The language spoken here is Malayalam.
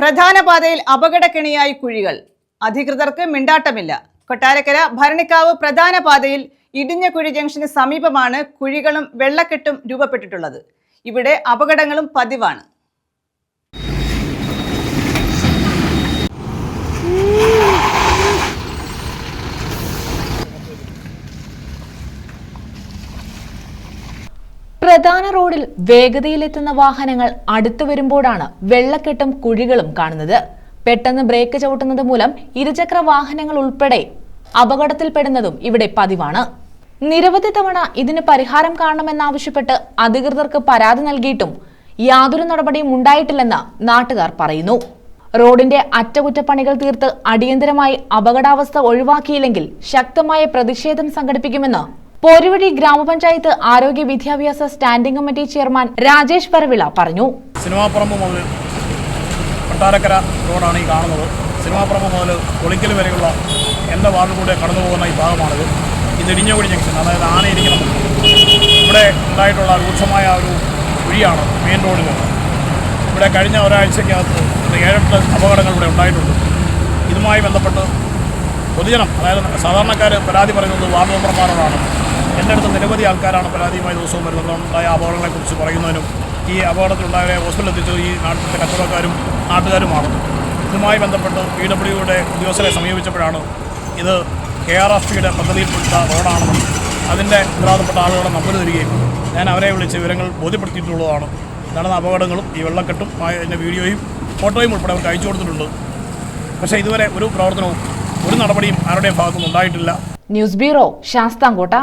പ്രധാന പാതയിൽ അപകടക്കെണിയായി കുഴികൾ. അധികൃതർക്ക് മിണ്ടാട്ടമില്ല. കൊട്ടാരക്കര ഭരണിക്കാവ് പ്രധാന പാതയിൽ ഇടിഞ്ഞകുഴി ജംഗ്ഷന് സമീപമാണ് കുഴികളും വെള്ളക്കെട്ടും രൂപപ്പെട്ടിട്ടുള്ളത്. ഇവിടെ അപകടങ്ങളും പതിവാണ്. പ്രധാന റോഡിൽ വേഗതയിലെത്തുന്ന വാഹനങ്ങൾ അടുത്തു വരുമ്പോഴാണ് വെള്ളക്കെട്ടും കുഴികളും കാണുന്നത്. പെട്ടെന്ന് ബ്രേക്ക് ചവിട്ടുന്നത് മൂലം ഇരുചക്ര വാഹനങ്ങൾ ഉൾപ്പെടെ അപകടത്തിൽപ്പെടുന്നതും ഇവിടെ പതിവാണ്. നിരവധി തവണ ഇതിന് പരിഹാരം കാണണമെന്നാവശ്യപ്പെട്ട് അധികൃതർക്ക് പരാതി നൽകിയിട്ടും യാതൊരു നടപടിയും ഉണ്ടായിട്ടില്ലെന്ന് നാട്ടുകാർ പറയുന്നു. റോഡിന്റെ അറ്റകുറ്റപ്പണികൾ തീർത്ത് അടിയന്തരമായി അപകടാവസ്ഥ ഒഴിവാക്കിയില്ലെങ്കിൽ ശക്തമായ പ്രതിഷേധം സംഘടിപ്പിക്കുമെന്ന് പോരുവഴി ഗ്രാമപഞ്ചായത്ത് ആരോഗ്യ വിദ്യാഭ്യാസ സ്റ്റാൻഡിംഗ് കമ്മിറ്റി ചെയർമാൻ രാജേഷ് പരവിള പറഞ്ഞു. സിനിമാപ്പറമ്പ് മുതൽ കൊട്ടാരക്കര റോഡാണ് ഈ കാണുന്നത്. സിനിമാപ്പറമ്പ് മുതൽ ഒളിക്കൽ വരെയുള്ള എൻ്റെ വാർഡിൽ കൂടെ കടന്നു പോകുന്ന ഈ ഭാഗമാണിത്. ഇത് ഇടിഞ്ഞകുഴി ജംഗ്ഷൻ, അതായത് ആനയിരിക്കണം. ഇവിടെ ഉണ്ടായിട്ടുള്ള രൂക്ഷമായ ഒരു കുഴിയാണ് മെയിൻ റോഡിൽ. ഇവിടെ കഴിഞ്ഞ ഒരാഴ്ചക്കകത്ത് 7-8 അപകടങ്ങൾ ഇവിടെ ഉണ്ടായിട്ടുണ്ട്. ഇതുമായി ബന്ധപ്പെട്ട് പൊതുജനം, അതായത് സാധാരണക്കാർ പരാതി പറയുന്നത് വാർഡ് മെമ്പർമാരോടാണ്. എൻ്റെ അടുത്ത് നിരവധി ആൾക്കാരാണ് പരാതിയുമായി ദിവസവും വരുന്നത്. ഉണ്ടായ അപകടങ്ങളെക്കുറിച്ച് പറയുന്നതിനും ഈ അപകടത്തിലുണ്ടായ ഹോസ്പിറ്റലിൽ എത്തിച്ചത് ഈ നാട്ടിലത്തെ കച്ചവടക്കാരും നാട്ടുകാരുമാണ്. ഇതുമായി ബന്ധപ്പെട്ട് PWയുടെ ഉദ്യോഗസ്ഥരെ സമീപിച്ചപ്പോഴാണ് ഇത് KRFBയുടെ പദ്ധതിയിൽപ്പെട്ട റോഡാണെന്നും അതിൻ്റെ ഉത്തരവാദപ്പെട്ട ആളുകളെ നമ്പർ തരികയും ഞാൻ അവരെ വിളിച്ച് വിവരങ്ങൾ ബോധ്യപ്പെടുത്തിയിട്ടുള്ളതാണ്. നടന്ന അപകടങ്ങളും ഈ വെള്ളക്കെട്ടും അതിൻ്റെ വീഡിയോയും ഫോട്ടോയും ഉൾപ്പെടെ അവർക്ക് അയച്ചു കൊടുത്തിട്ടുണ്ട്. പക്ഷേ ഇതുവരെ ഒരു പ്രവർത്തനവും ഒരു നടപടിയും ആരുടെയും ഭാഗത്തുനിന്ന് ഉണ്ടായിട്ടില്ല. News bureau, Sasthamkotta.